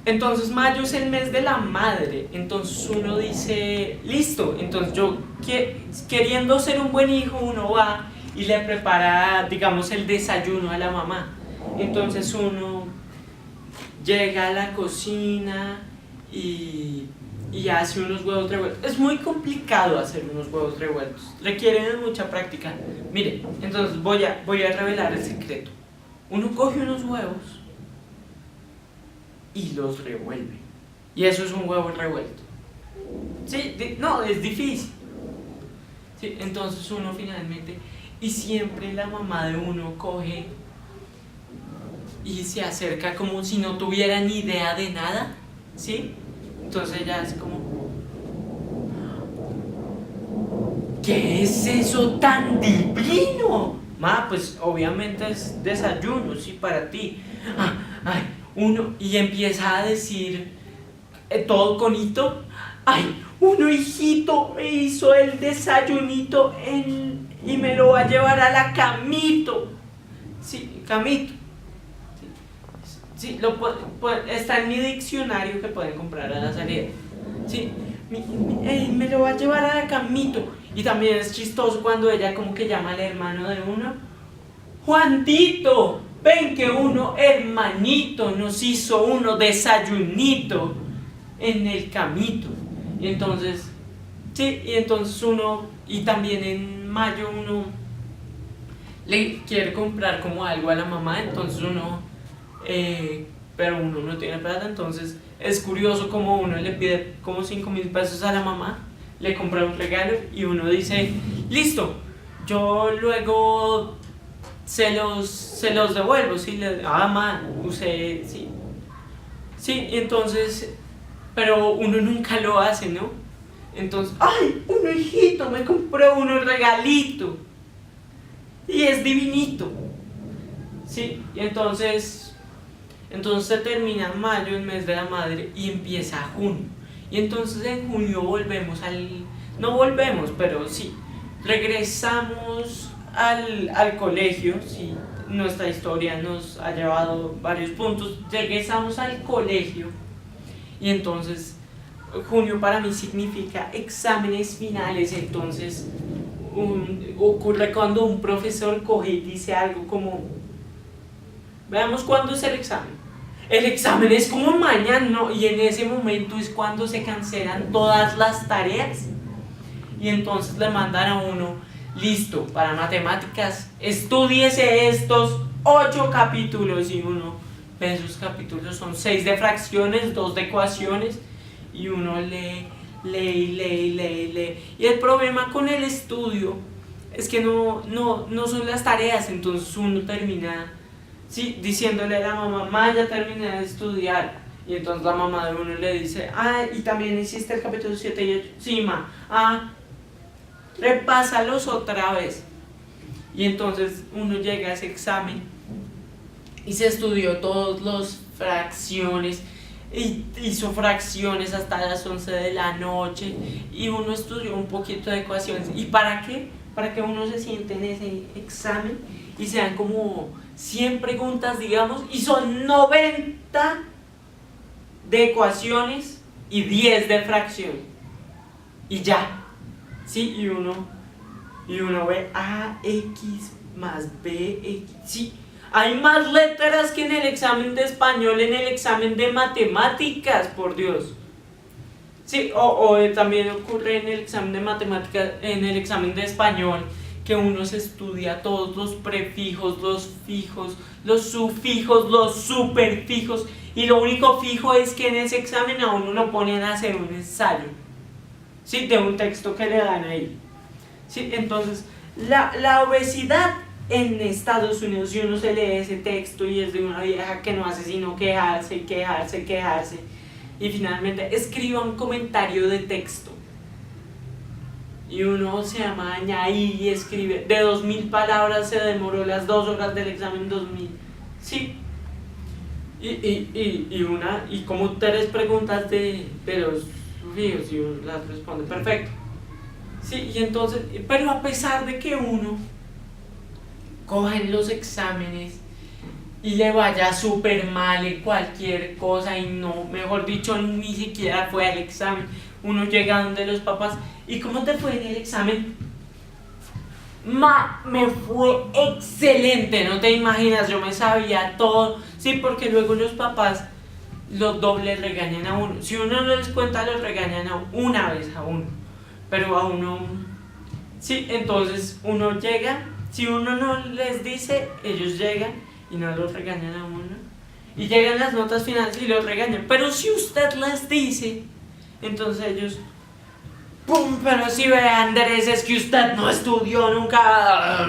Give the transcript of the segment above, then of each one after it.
Entonces mayo es el mes de la madre, entonces uno dice, listo, entonces yo queriendo ser un buen hijo, uno va y le prepara, digamos, el desayuno a la mamá. Entonces uno llega a la cocina y hace unos huevos revueltos. Es muy complicado hacer unos huevos revueltos, requieren de mucha práctica. Mire, entonces voy a revelar el secreto. Uno coge unos huevos y los revuelve. Y eso es un huevo revuelto. Sí, no, es difícil. Sí, entonces uno finalmente, y siempre la mamá de uno coge y se acerca como si no tuviera ni idea de nada, ¿sí? Entonces ella es como, ¿qué es eso tan divino? Ma, pues obviamente es desayuno, sí, para ti. Ay, uno, y empieza a decir todo con hito. Ay, uno hijito me hizo el desayunito y me lo va a llevar a la camito. Sí, camito. Sí, está en mi diccionario que pueden comprar a la salida. Sí, me lo va a llevar a la camito. Y también es chistoso cuando ella como que llama al hermano de uno. Juantito, ven que uno hermanito nos hizo uno desayunito en el camito. Y entonces, sí, y entonces uno, y también en mayo uno le quiere comprar como algo a la mamá, entonces uno, pero uno no tiene plata, entonces es curioso como uno le pide como 5,000 pesos a la mamá, le compra un regalo y uno dice, listo, yo luego se los devuelvo, ¿sí? Usted, sí. Sí, entonces, pero uno nunca lo hace, ¿no? Entonces, ¡ay! Un hijito me compró un regalito. Y es divinito. Sí, y entonces se termina mayo, el mes de la madre, y empieza junio. Y entonces en junio no volvemos, pero sí, regresamos al colegio, sí, nuestra historia nos ha llevado varios puntos, regresamos al colegio y entonces junio para mí significa exámenes finales, entonces ocurre cuando un profesor coge y dice algo como, veamos cuándo es el examen. El examen es como mañana, ¿no? Y en ese momento es cuando se cancelan todas las tareas y entonces le mandan a uno, listo, para matemáticas, estúdiese estos 8 capítulos y uno, esos capítulos son 6 de fracciones, 2 de ecuaciones y uno lee. Y el problema con el estudio es que no son las tareas, entonces uno termina, sí, diciéndole a la mamá, ya terminé de estudiar. Y entonces la mamá de uno le dice, y también hiciste el capítulo 7 y 8. Sí, repásalos otra vez. Y entonces uno llega a ese examen y se estudió todas las fracciones, y hizo fracciones hasta las 11 de la noche, y uno estudió un poquito de ecuaciones. ¿Y para qué? Para que uno se siente en ese examen y sean como 100 preguntas, digamos, y son 90 de ecuaciones y 10 de fracción. Y ya. Sí, y uno ve AX más BX. Sí, hay más letras que en el examen de español, en el examen de matemáticas, por Dios. Sí, o también ocurre en el examen de matemáticas, en el examen de español, que uno se estudia todos los prefijos, los fijos, los sufijos, los superfijos, y lo único fijo es que en ese examen a uno lo ponen a hacer un ensayo, ¿sí? De un texto que le dan ahí. ¿Sí? Entonces, la obesidad en Estados Unidos, si uno se lee ese texto y es de una vieja que no hace sino quejarse, y finalmente escriba un comentario de texto y uno se amaña ahí y escribe de 2,000 palabras, se demoró las 2 horas del examen, 2,000, sí, y como 3 preguntas de los sufijos y uno las responde perfecto. Sí, y entonces, pero a pesar de que uno coge los exámenes y le vaya súper mal en cualquier cosa y no, mejor dicho, ni siquiera fue al examen. Uno llega donde los papás, ¿y cómo te fue en el examen? Me fue excelente, no te imaginas, yo me sabía todo. Sí, porque luego los papás los dobles regañan a uno. Si uno no les cuenta, los regañan una vez a uno. Pero a uno, sí, entonces uno llega, si uno no les dice, ellos llegan y no los regañan a uno. Y llegan las notas finales y los regañan. Pero si usted les dice, entonces ellos, ¡pum! Pero si ve, Andrés, es que usted no estudió nunca.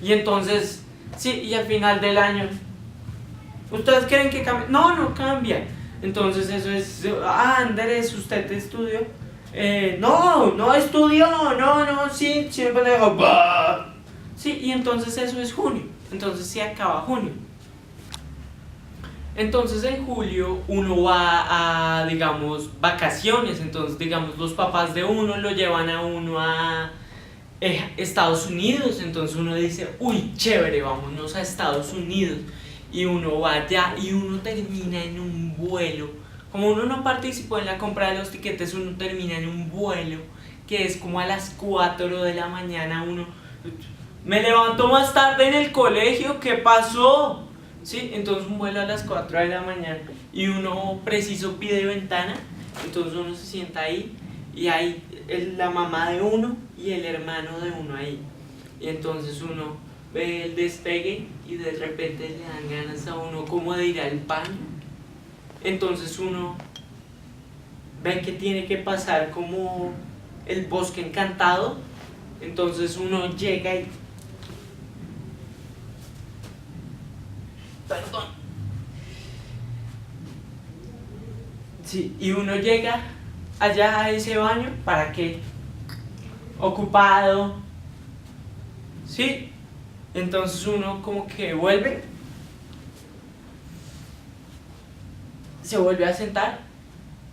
Y entonces, sí, y al final del año, ¿ustedes creen que cambia? No, no cambia. Entonces eso es, Andrés, ¿usted estudió? No estudió, no, sí, siempre le digo, ¡bah! Sí, y entonces eso es junio. Entonces se acaba junio. Entonces en julio uno va a, digamos, vacaciones. Entonces, digamos, los papás de uno lo llevan a uno a Estados Unidos. Entonces uno dice, uy, chévere, vámonos a Estados Unidos. Y uno va allá y uno termina en un vuelo. Como uno no participó en la compra de los tiquetes, uno termina en un vuelo que es como a las 4 de la mañana. Uno, me levanto más tarde en el colegio, ¿qué pasó? Sí, entonces un vuelo a las 4 de la mañana y uno preciso pide ventana, entonces uno se sienta ahí y hay la mamá de uno y el hermano de uno ahí. Y entonces uno ve el despegue y de repente le dan ganas a uno como de ir al baño. Entonces uno ve que tiene que pasar como el bosque encantado. Entonces uno llega y... Perdón. Sí, y uno llega allá a ese baño, ¿para qué? Ocupado. Sí, entonces uno como que vuelve, se vuelve a sentar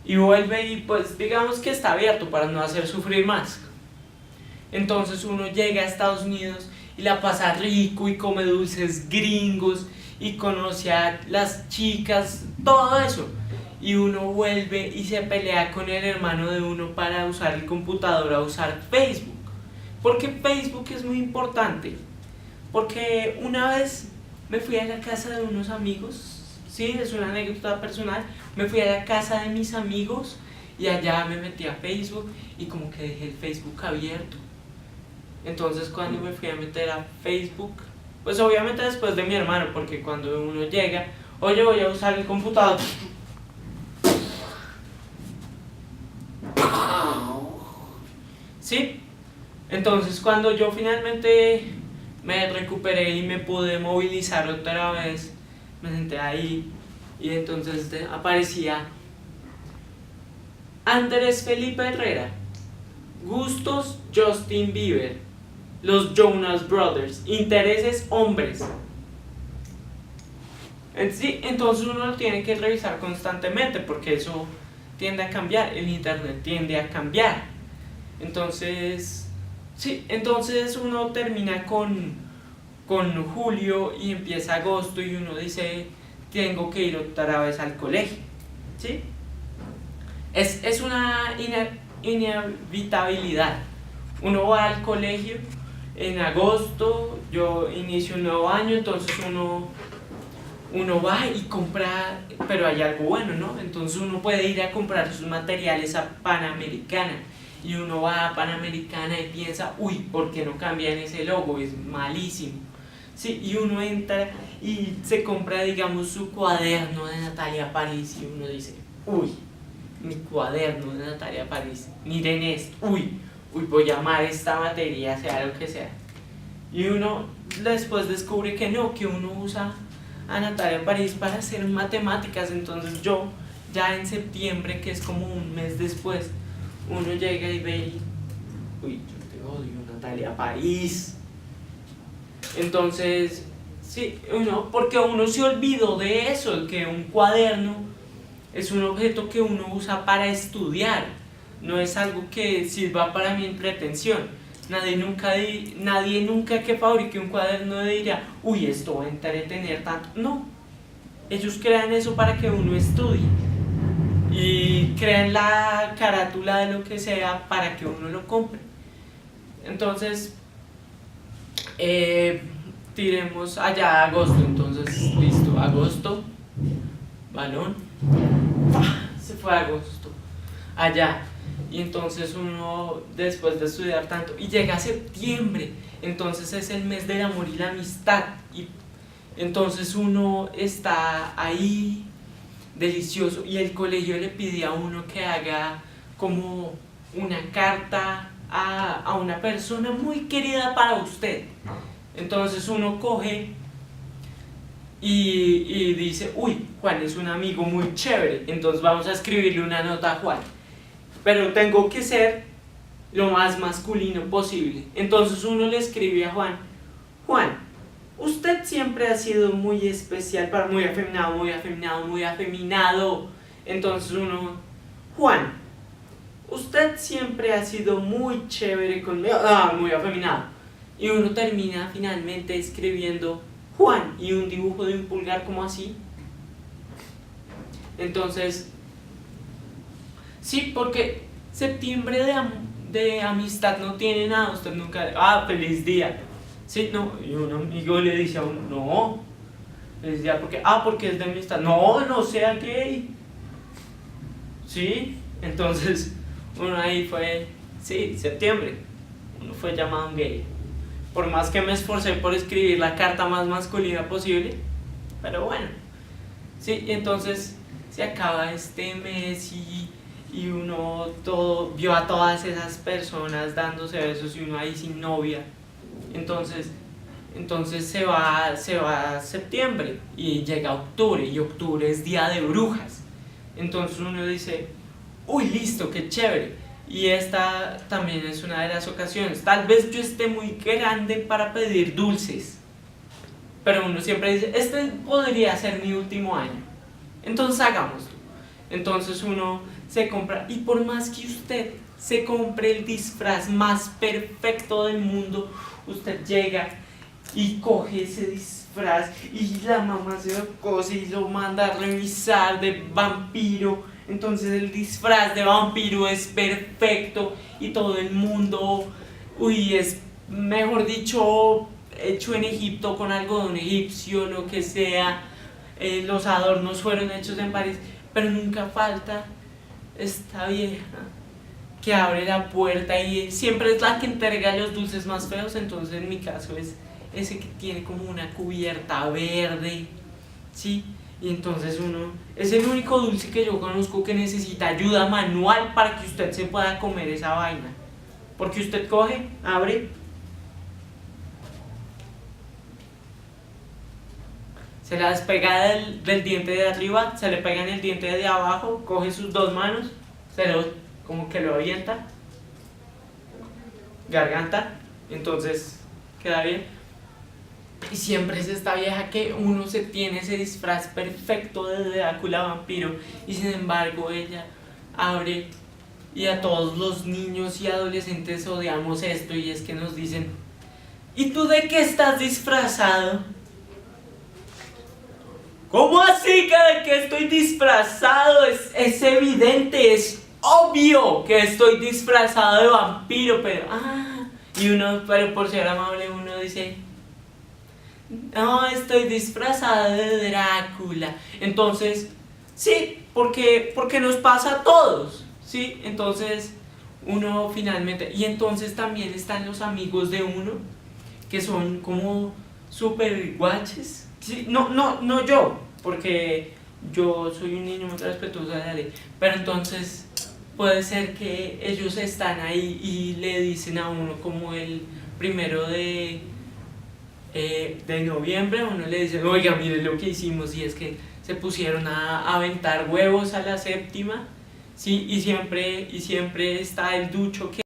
y vuelve y pues digamos que está abierto para no hacer sufrir más. Entonces uno llega a Estados Unidos y la pasa rico y come dulces gringos y conoce a las chicas, todo eso. Y uno vuelve y se pelea con el hermano de uno para usar el computador, a usar Facebook. Porque Facebook es muy importante. Porque una vez me fui a la casa de unos amigos, sí, es una anécdota personal, me fui a la casa de mis amigos y allá me metí a Facebook y como que dejé el Facebook abierto. Entonces cuando me fui a meter a Facebook, pues obviamente después de mi hermano, porque cuando uno llega, oye, voy a usar el computador. ¿Sí? Entonces cuando yo finalmente me recuperé y me pude movilizar otra vez, me senté ahí y entonces aparecía Andrés Felipe Herrera, gustos Justin Bieber, los Jonas Brothers, intereses hombres. Sí, entonces uno lo tiene que revisar constantemente porque eso tiende a cambiar, el internet tiende a cambiar. Entonces, sí, entonces uno termina con julio y empieza agosto y uno dice, tengo que ir otra vez al colegio. ¿Sí? Es una inevitabilidad. Uno va al colegio en agosto, yo inicio un nuevo año, entonces uno va y compra, pero hay algo bueno, ¿no? Entonces uno puede ir a comprar sus materiales a Panamericana y uno va a Panamericana y piensa, uy, ¿por qué no cambian ese logo? Es malísimo. Sí, y uno entra y se compra, digamos, su cuaderno de Natalia París y uno dice, uy, mi cuaderno de Natalia París, miren esto, uy, voy a amar esta materia, sea lo que sea. Y uno después descubre que no, que uno usa a Natalia París para hacer matemáticas. Entonces yo ya en septiembre, que es como un mes después, uno llega y ve y, uy, yo te odio, Natalia París. Entonces, sí, porque uno se olvidó de eso, que un cuaderno es un objeto que uno usa para estudiar, no es algo que sirva para mi entretención. Nadie nunca que fabrique un cuaderno diría, uy, esto va a entretener tanto. No, ellos crean eso para que uno estudie y crean la carátula de lo que sea para que uno lo compre. Entonces, tiremos allá agosto. Entonces, listo, agosto, balón, se fue agosto, allá. Y entonces uno, después de estudiar tanto, y llega septiembre, entonces es el mes del amor y la amistad, y entonces uno está ahí, delicioso, y el colegio le pide a uno que haga como una carta a una persona muy querida para usted. Entonces uno coge y dice, uy, Juan es un amigo muy chévere, entonces vamos a escribirle una nota a Juan. Pero tengo que ser lo más masculino posible. Entonces uno le escribe a Juan, Juan, usted siempre ha sido muy especial, muy afeminado, muy afeminado, muy afeminado. Entonces uno, Juan, usted siempre ha sido muy chévere conmigo, muy afeminado. Y uno termina finalmente escribiendo Juan y un dibujo de un pulgar como así. Entonces, sí, porque septiembre de amistad no tiene nada, usted nunca, feliz día. Sí, no, y un amigo le dice a uno, no, feliz día, porque es de amistad. No, no sea gay. Sí, entonces, uno ahí fue, sí, septiembre, uno fue llamado un gay. Por más que me esforcé por escribir la carta más masculina posible, pero bueno, sí, entonces se acaba este mes y uno vio a todas esas personas dándose besos y uno ahí sin novia. Entonces se va septiembre y llega octubre, y octubre es día de brujas. Entonces uno dice, uy, listo, qué chévere. Y esta también es una de las ocasiones. Tal vez yo esté muy grande para pedir dulces, pero uno siempre dice, este podría ser mi último año, entonces hagámoslo. Entonces uno se compra, y por más que usted se compre el disfraz más perfecto del mundo, usted llega y coge ese disfraz y la mamá se lo cose y lo manda a revisar de vampiro. Entonces el disfraz de vampiro es perfecto y todo el mundo, es, mejor dicho, hecho en Egipto con algodón egipcio, lo que sea. Los adornos fueron hechos en París, pero nunca falta esta vieja que abre la puerta y siempre es la que entrega los dulces más feos. Entonces en mi caso es ese que tiene como una cubierta verde, ¿sí? Y entonces es el único dulce que yo conozco que necesita ayuda manual para que usted se pueda comer esa vaina. Porque usted coge, abre, se la despega del diente de arriba, se le pega en el diente de abajo, coge sus dos manos, como que lo avienta, garganta, entonces queda bien. Y siempre es esta vieja que uno se tiene ese disfraz perfecto de Drácula vampiro, y sin embargo ella abre, y a todos los niños y adolescentes odiamos esto, y es que nos dicen, ¿y tú de qué estás disfrazado? ¿Cómo así que de qué estoy disfrazado? Es evidente, es obvio que estoy disfrazado de vampiro, pero por ser amable uno dice, no, estoy disfrazada de Drácula. Entonces, sí, porque nos pasa a todos, ¿sí? Entonces, uno finalmente, y entonces también están los amigos de uno, que son como súper guaches, ¿sí? No yo, porque yo soy un niño muy respetuoso de la ley, pero entonces puede ser que ellos están ahí y le dicen a uno como el 1 de noviembre, uno le dice, oiga, mire lo que hicimos, y es que se pusieron a aventar huevos a la séptima, ¿sí? Y siempre está el ducho que